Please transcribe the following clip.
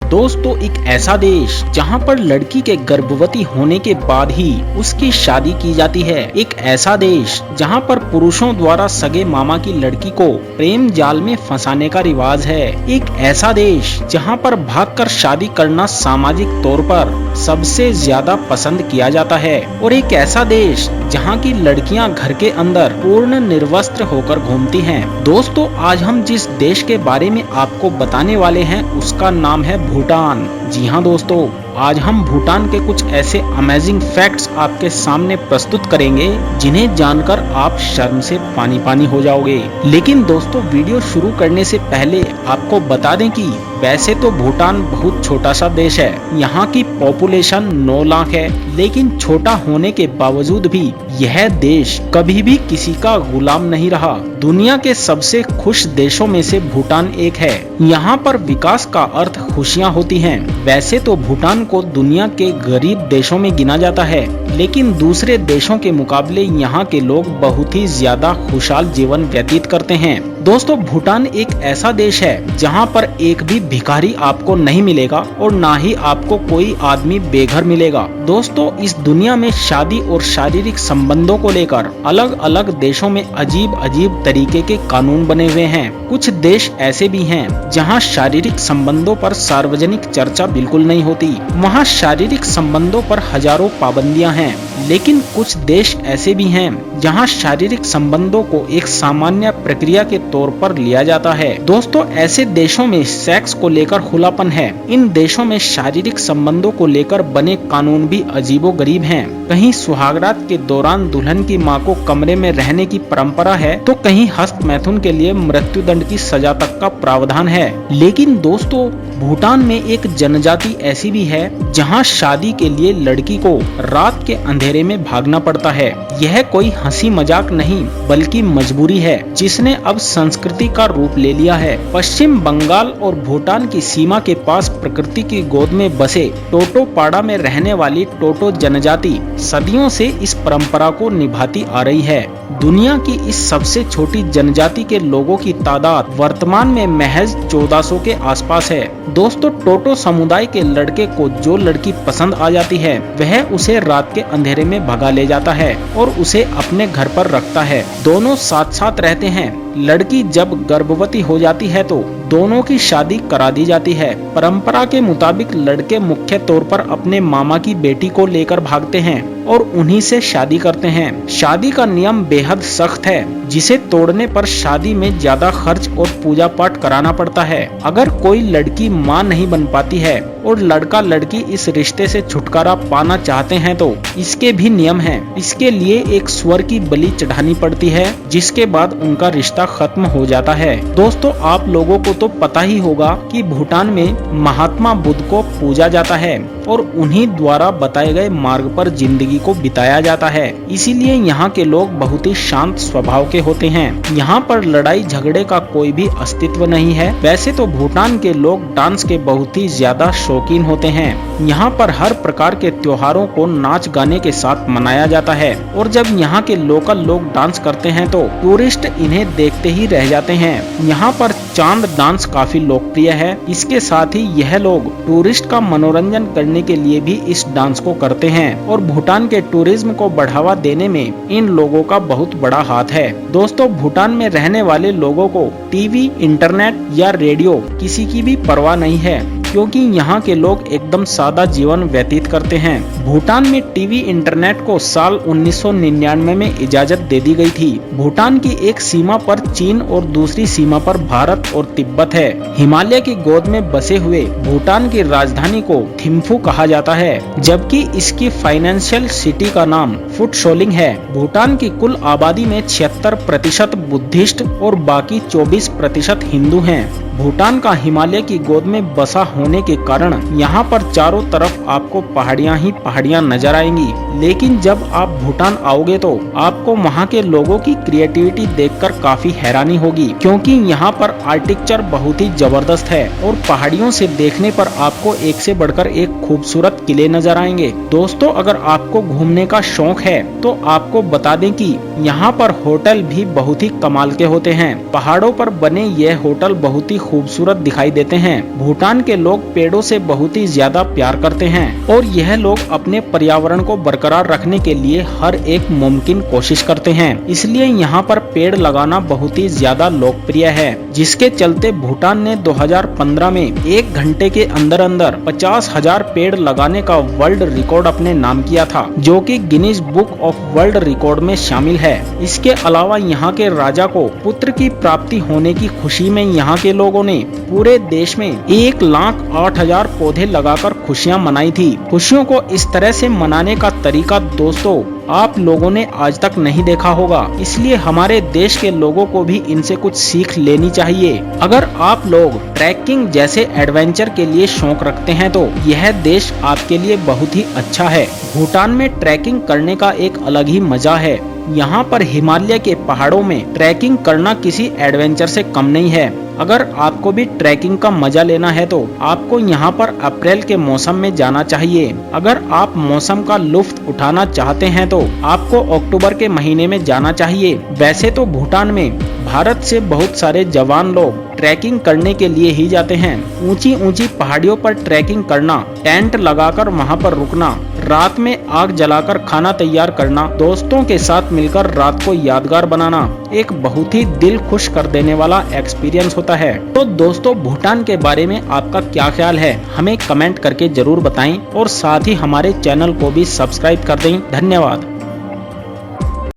दोस्तों एक ऐसा देश जहां पर लड़की के गर्भवती होने के बाद ही उसकी शादी की जाती है। एक ऐसा देश जहां पर पुरुषों द्वारा सगे मामा की लड़की को प्रेम जाल में फंसाने का रिवाज है। एक ऐसा देश जहां पर भागकर शादी करना सामाजिक तौर पर सबसे ज्यादा पसंद किया जाता है। और एक ऐसा देश जहां की लड़कियां घर के अंदर पूर्ण निर्वस्त्र होकर घूमती हैं। दोस्तों आज हम जिस देश के बारे में आपको बताने वाले हैं उसका नाम है भूटान। जी हाँ दोस्तों, आज हम भूटान के कुछ ऐसे अमेजिंग फैक्ट्स आपके सामने प्रस्तुत करेंगे जिन्हें जानकर आप शर्म से पानी पानी हो जाओगे। लेकिन दोस्तों वीडियो शुरू करने से पहले आपको बता दें कि वैसे तो भूटान बहुत छोटा सा देश है। यहाँ की पॉपुलेशन 9 लाख है, लेकिन छोटा होने के बावजूद भी यह देश कभी भी किसी का गुलाम नहीं रहा। दुनिया के सबसे खुश देशों में से भूटान एक है। यहाँ पर विकास का अर्थ खुशियाँ होती हैं। वैसे तो भूटान को दुनिया के गरीब देशों में गिना जाता है, लेकिन दूसरे देशों के मुकाबले यहाँ के लोग बहुत ही ज्यादा खुशहाल जीवन व्यतीत करते हैं। दोस्तों भूटान एक ऐसा देश है जहाँ पर एक भी भिखारी आपको नहीं मिलेगा और ना ही आपको कोई आदमी बेघर मिलेगा। दोस्तों इस दुनिया में शादी और शारीरिक संबंधों को लेकर अलग अलग देशों में अजीब अजीब तरीके के कानून बने हुए हैं। कुछ देश ऐसे भी हैं जहाँ शारीरिक संबंधों पर सार्वजनिक चर्चा बिल्कुल नहीं होती। वहाँ शारीरिक संबंधों पर हजारों पाबंदियां हैं। लेकिन कुछ देश ऐसे भी हैं जहाँ शारीरिक संबंधों को एक सामान्य प्रक्रिया के तौर पर लिया जाता है। दोस्तों ऐसे देशों में सेक्स को लेकर खुलापन है। इन देशों में शारीरिक संबंधों को लेकर बने कानून भी अजीबोगरीब हैं। कहीं सुहागरात के दौरान दुल्हन की मां को कमरे में रहने की परंपरा है, तो कहीं हस्त मैथुन के लिए मृत्यु दंड की सजा तक का प्रावधान है। लेकिन दोस्तों भूटान में एक जनजाति ऐसी भी है जहां शादी के लिए लड़की को रात के अंधेरे में भागना पड़ता है। यह कोई हंसी मजाक नहीं बल्कि मजबूरी है जिसने अब संस्कृति का रूप ले लिया है। पश्चिम बंगाल और भूटान की सीमा के पास प्रकृति की गोद में बसे टोटो पाड़ा में रहने वाली टोटो जनजाति सदियों से इस परंपरा को निभाती आ रही है। दुनिया की इस सबसे छोटी जनजाति के लोगों की तादाद वर्तमान में महज 1400 के आसपास है। दोस्तों टोटो समुदाय के लड़के को जो लड़की पसंद आ जाती है वह उसे रात के अंधेरे में भगा ले जाता है और उसे अपने घर पर रखता है। दोनों साथ साथ रहते हैं। लड़की जब गर्भवती हो जाती है तो दोनों की शादी करा दी जाती है। परंपरा के मुताबिक लड़के मुख्य तौर पर अपने मामा की बेटी को लेकर भागते हैं और उन्हीं से शादी करते हैं। शादी का नियम बेहद सख्त है जिसे तोड़ने पर शादी में ज्यादा खर्च और पूजा पाठ कराना पड़ता है। अगर कोई लड़की मां नहीं बन पाती है और लड़का लड़की इस रिश्ते से छुटकारा पाना चाहते हैं तो इसके भी नियम हैं। इसके लिए एक स्वर की बलि चढ़ानी पड़ती है जिसके बाद उनका रिश्ता खत्म हो जाता है। दोस्तों आप लोगों को तो पता ही होगा कि भूटान में महात्मा बुद्ध को पूजा जाता है और उन्हीं द्वारा बताए गए मार्ग पर जिंदगी को बिताया जाता है। इसीलिए यहाँ के लोग बहुत ही शांत स्वभाव के होते हैं। यहाँ पर लड़ाई झगड़े का कोई भी अस्तित्व नहीं है। वैसे तो भूटान के लोग डांस के बहुत ही ज्यादा शौकीन होते हैं। यहाँ पर हर प्रकार के त्योहारों को नाच गाने के साथ मनाया जाता है और जब यहाँ के लोकल लोग डांस करते हैं तो टूरिस्ट इन्हें देखते ही रह जाते हैं। यहाँ पर चांद डांस काफी लोकप्रिय है। इसके साथ ही यह लोग टूरिस्ट का मनोरंजन करने के लिए भी इस डांस को करते हैं और भूटान के टूरिज्म को बढ़ावा देने में इन लोगों का बहुत बड़ा हाथ है। दोस्तों भूटान में रहने वाले लोगों को टीवी, इंटरनेट या रेडियो किसी की भी परवाह नहीं है क्योंकि यहाँ के लोग एकदम सादा जीवन व्यतीत करते हैं। भूटान में टीवी इंटरनेट को साल 1999 में इजाजत दे दी गई थी। भूटान की एक सीमा पर चीन और दूसरी सीमा पर भारत और तिब्बत है। हिमालय की गोद में बसे हुए भूटान की राजधानी को थिम्फू कहा जाता है, जबकि इसकी फाइनेंशियल सिटी का नाम फुटसोलिंग है। भूटान की कुल आबादी में 76% बुद्धिस्ट और बाकी 24% हिंदू हैं। भूटान का हिमालय की गोद में बसा होने के कारण यहाँ पर चारों तरफ आपको पहाड़ियाँ ही पहाड़ियाँ नजर आएंगी। लेकिन जब आप भूटान आओगे तो आपको वहाँ के लोगों की क्रिएटिविटी देखकर काफी हैरानी होगी क्योंकि यहाँ पर आर्किटेक्चर बहुत ही जबरदस्त है और पहाड़ियों से देखने पर आपको एक से बढ़कर एक खूबसूरत किले नजर आएंगे। दोस्तों अगर आपको घूमने का शौक है तो आपको बता दें कि यहाँ पर होटल भी बहुत ही कमाल के होते हैं। पहाड़ों पर बने यह होटल बहुत ही खूबसूरत दिखाई देते हैं। भूटान के लोग पेड़ों से बहुत ही ज्यादा प्यार करते हैं और यह लोग अपने पर्यावरण को बरकरार रखने के लिए हर एक मुमकिन कोशिश करते हैं। इसलिए यहाँ पर पेड़ लगाना बहुत ही ज्यादा लोकप्रिय है, जिसके चलते भूटान ने 2015 में 1 घंटे के अंदर अंदर 50,000 पेड़ लगाने का वर्ल्ड रिकॉर्ड अपने नाम किया था, जो कि Guinness book of world record में शामिल है। इसके अलावा यहाँ के राजा को पुत्र की प्राप्ति होने की खुशी में यहाँ के लोगों ने पूरे देश में 1,08,000 पौधे लगाकर खुशियाँ मनाई थी। खुशियों को इस तरह से मनाने का तरीका दोस्तों आप लोगों ने आज तक नहीं देखा होगा, इसलिए हमारे देश के लोगों को भी इनसे कुछ सीख लेनी चाहिए। अगर आप लोग ट्रैकिंग जैसे एडवेंचर के लिए शौक रखते हैं तो यह देश आपके लिए बहुत ही अच्छा है। भूटान में ट्रैकिंग करने का एक अलग ही मजा है। यहाँ पर हिमालय के पहाड़ों में ट्रैकिंग करना किसी एडवेंचर से कम नहीं है। अगर आपको भी ट्रैकिंग का मजा लेना है तो आपको यहाँ पर अप्रैल के मौसम में जाना चाहिए। अगर आप मौसम का लुत्फ उठाना चाहते हैं तो आपको अक्टूबर के महीने में जाना चाहिए। वैसे तो भूटान में भारत से बहुत सारे जवान लोग ट्रैकिंग करने के लिए ही जाते हैं। ऊंची ऊंची पहाड़ियों पर ट्रैकिंग करना, टेंट लगाकर वहां पर रुकना, रात में आग जलाकर खाना तैयार करना, दोस्तों के साथ मिलकर रात को यादगार बनाना एक बहुत ही दिल खुश कर देने वाला एक्सपीरियंस होता है। तो दोस्तों भूटान के बारे में आपका क्या ख्याल है, हमें कमेंट करके जरूर बताएं और साथ ही हमारे चैनल को भी सब्सक्राइब कर दें। धन्यवाद।